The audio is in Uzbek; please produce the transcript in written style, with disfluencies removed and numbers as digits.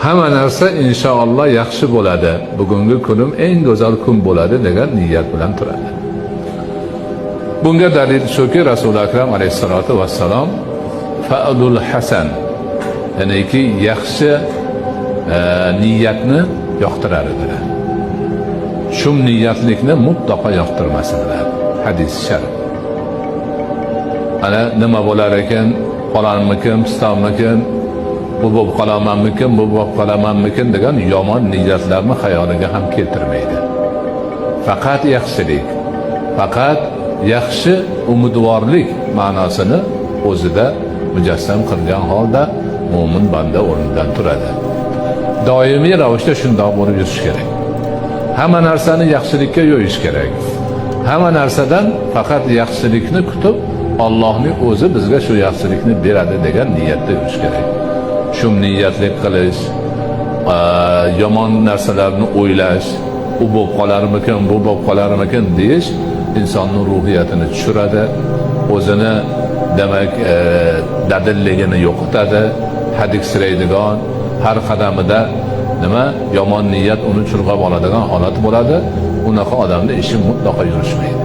hamma narsa inshaalloh yaxshi bo'ladi, bugungi kunim eng go'zal kun bo'ladi degan niyat bilan turadi. Bunga dalil shuki, Rasul akram alayhisolatu vassalom fa'lul hasan, ya'niki yaxshi niyatni yoqtirar edilar. Shum niyatlikni mutlaqo yoqtirmasdilar. Hadis sharif. Ana nima bo'lar ekan, qolarmikin, pistonmikin, bu bo'lib qolamanmikin, bu bo'lib qolamanmikin degan yomon niyatlarni xayoliga ham keltirmaydi. Faqat yaxshilik, faqat yaxshi umidvorlik ma'nosini o'zida mujassam qilgan holda mo'min banda o'rnidan turadi. Doimiy ravishda shundoq bo'lib yurish kerak. Hamma narsani yaxshilikka yo'yish kerak. Hamma narsadan faqat yaxshilikni kutib, Allohning o'zi bizga shu yaxshilikni beradi degan niyatda yurish kerak. Shu niyatlik qilish, yomon narsalarni o'ylash, u bo'lib qolarmikin, bu bo'lib qolarmikin deyish insonning ruhiyatini tushiradi, o'zini demak dadilligini yo'qotadi, hadiksiraydigan, har qadamida nima yomon niyat uni churg'ab oladigan holat bo'ladi. Unaqa odamning ishi mutlaqo yurishmaydi.